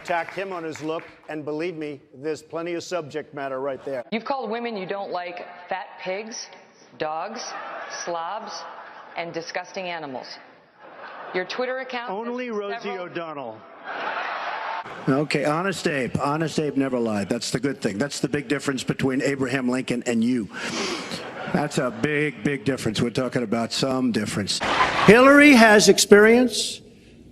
Attacked him on his look, and believe me, there's plenty of subject matter right there. You've called women you don't like fat pigs, dogs, slobs, and disgusting animals. Your Twitter account... Only Rosie O'Donnell. Okay, Honest Abe. Honest Abe never lied. That's the good thing. That's the big difference between Abraham Lincoln and you. That's a big, big difference. We're talking about some difference. Hillary has experience,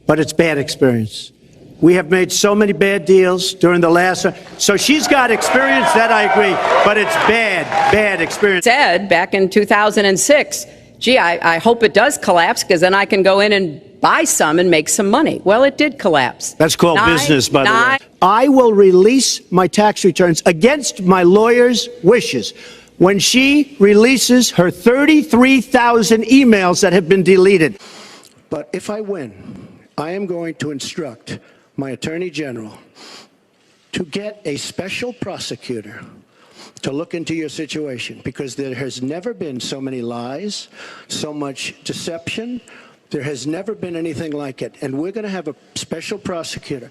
but it's bad experience. We have made so many bad deals during the last... So she's got experience, that I agree, but it's bad experience. Said back in 2006, gee, I hope it does collapse because then I can go in and buy some and make some money. Well, it did collapse. That's called business, by the way. I will release my tax returns against my lawyer's wishes when she releases her 33,000 emails that have been deleted. But if I win, I am going to instruct my Attorney General to get a special prosecutor to look into your situation, because there has never been so many lies, so much deception. There has never been anything like it. And we're going to have a special prosecutor.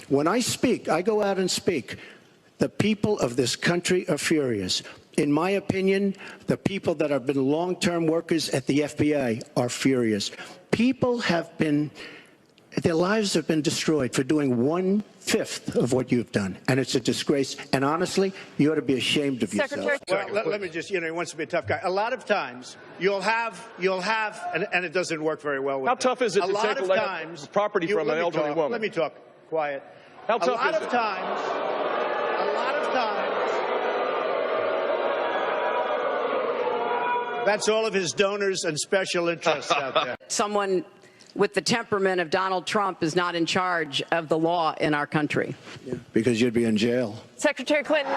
When I speak, I go out and speak. The people of this country are furious. In my opinion, the people that have been long-term workers at the FBI are furious. People have been, their lives have been destroyed for doing 1/5 of what you've done. And it's a disgrace. And honestly, you ought to be ashamed of yourself. Well, let me just, he wants to be a tough guy. A lot of times, you'll have, and it doesn't work very well with How tough is it to take property from an elderly woman? Let me talk. Quiet. How tough is it? A lot of times, that's all of his donors and special interests out there. Someone with the temperament of Donald Trump is not in charge of the law in our country. Yeah, because you'd be in jail. Secretary Clinton.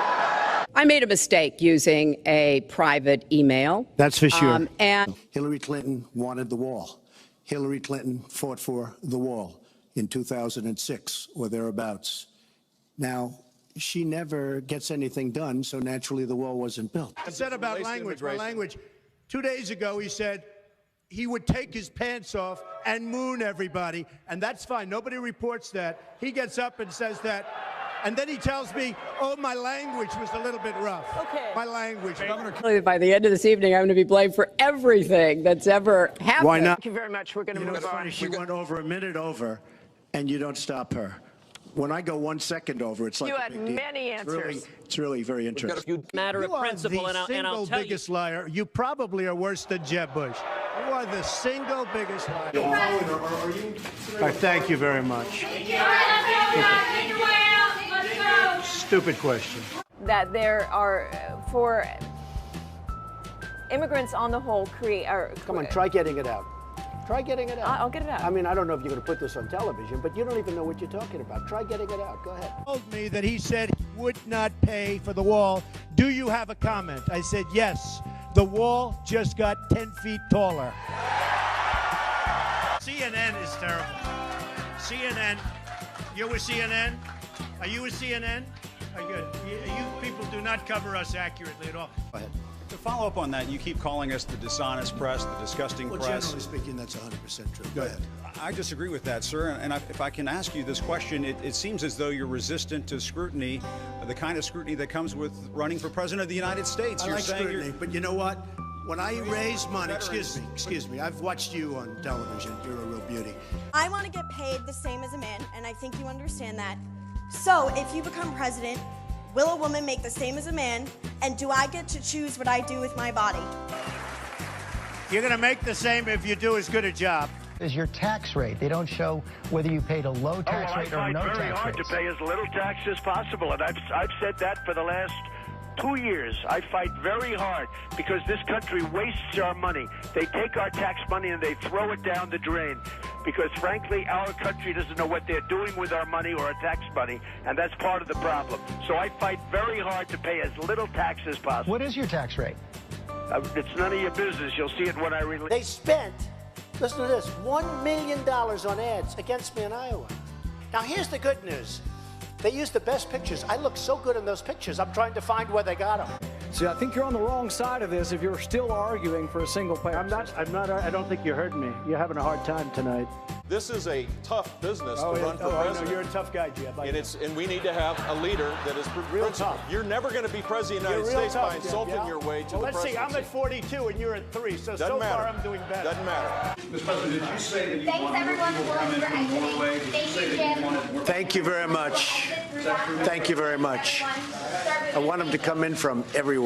I made a mistake using a private email. That's for sure. And Hillary Clinton wanted the wall. Hillary Clinton fought for the wall in 2006 or thereabouts. Now, she never gets anything done, so naturally the wall wasn't built. I said about language, my language. 2 days ago, he said he would take his pants off and moon everybody, and that's fine. Nobody reports that. He gets up and says that, and then he tells me, oh, my language was a little bit rough. Okay. My language. by the end of this evening, I'm going to be blamed for everything that's ever happened. Why not? Thank you very much. We're going to move It's on. funny, she went over a minute over, and you don't stop her. When I go 1 second over, it's like You a had big deal. many answers. It's really very interesting. Matter of principle, and I'll You are the single biggest liar. You probably are worse than Jeb Bush. You are the single biggest liar. All right, thank you very much. Stupid question. That there are, for immigrants on the whole, Come on, try getting it out. Try getting it out. I'll get it out. I mean, I don't know if you're going to put this on television, but you don't even know what you're talking about. Try getting it out. Go ahead. He told me that he said he would not pay for the wall. Do you have a comment? I said, yes. The wall just got 10 feet taller. CNN is terrible. CNN. You're with CNN? Are you with CNN? You people do not cover us accurately at all. Go ahead. To follow up on that, you keep calling us the dishonest press, the disgusting press. Generally speaking, that's 100% true. Go ahead. I disagree with that, sir. And if I can ask you this question, it seems as though you're resistant to scrutiny, the kind of scrutiny that comes with running for president of the United States. I like scrutiny, but you know what? When I raise money, excuse me, I've watched you on television. You're a real beauty. I want to get paid the same as a man, and I think you understand that. So if you become president, will a woman make the same as a man, and do I get to choose what I do with my body? You're going to make the same if you do as good a job. Is your tax rate. They don't show whether you paid a low tax rate or no tax rate. I fight very hard to pay as little tax as possible, and I've said that for the last 2 years. I fight very hard because this country wastes our money. They take our tax money and they throw it down the drain because, frankly, our country doesn't know what they're doing with our money or our tax money, and that's part of the problem. So I fight very hard to pay as little tax as possible. What is your tax rate? It's none of your business. You'll see it when I release. They spent, listen to this, $1 million on ads against me in Iowa. Now, here's the good news. They used the best pictures. I look so good in those pictures. I'm trying to find where they got them. See, I think you're on the wrong side of this if you're still arguing for a single payer. I don't think you heard me. You're having a hard time tonight. This is a tough business to run for president. I know. You're a tough guy, Jeb. And we need to have a leader that is real tough. You're never going to be president of the United States by insulting your way to the presidency. Let's see. I'm at 42 and you're at 3, so far I'm doing better. Doesn't matter. Mr. President, did you say that you wanted more people to come in from Norway? Did you say that you wanted more? Thank you very much. Thank you very much. I want them to come in from everywhere.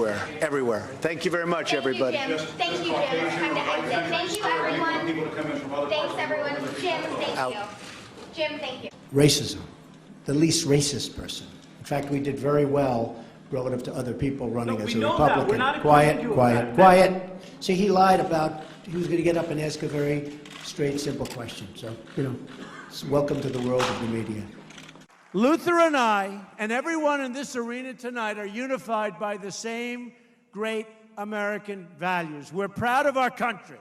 Thank you very much, everybody. Thank you, Jim. Time to exit. Thank you, everyone. People to come in from other Thanks, everyone. Jim, thank Out. you. Jim, thank you. Racism. The least racist person. In fact, we did very well relative to other people running as a Republican. Quiet. See, he lied about he was going to get up and ask a very straight, simple question. So, welcome to the world of the media. Luther and I and everyone in this arena tonight are unified by the same great American values. We're proud of our country.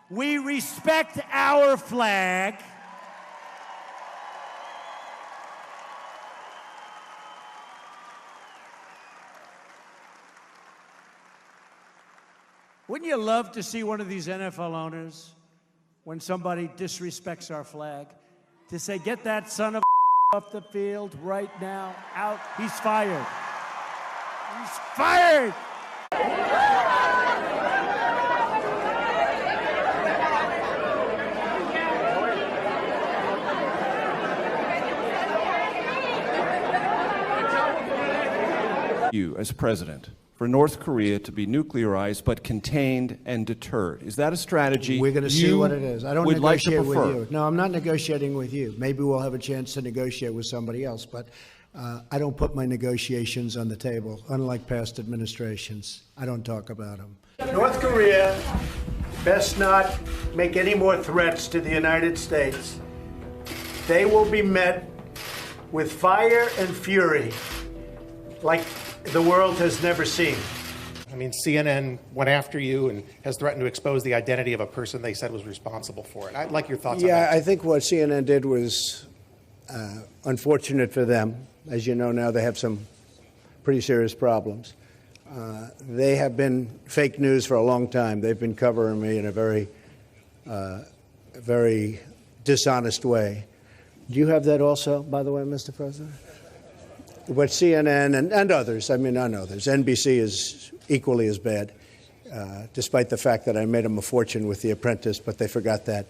We respect our flag. Wouldn't you love to see one of these NFL owners, when somebody disrespects our flag, to say, get that son of off the field right now, out, he's fired. He's fired! You, as president, for North Korea to be nuclearized but contained and deterred. Is that a strategy We're going to see what it is. I don't would like to negotiate with prefer? you. No, I'm not negotiating with you. Maybe we'll have a chance to negotiate with somebody else, but I don't put my negotiations on the table, unlike past administrations. I don't talk about them. North Korea best not make any more threats to the United States. They will be met with fire and fury like the world has never seen. I mean, CNN went after you and has threatened to expose the identity of a person they said was responsible for it. I'd like your thoughts on that. Yeah, I think what CNN did was unfortunate for them. As you know now, they have some pretty serious problems. They have been fake news for a long time. They've been covering me in a very dishonest way. Do you have that also, by the way, Mr. President? But CNN and others, NBC is equally as bad, despite the fact that I made them a fortune with The Apprentice, but they forgot that.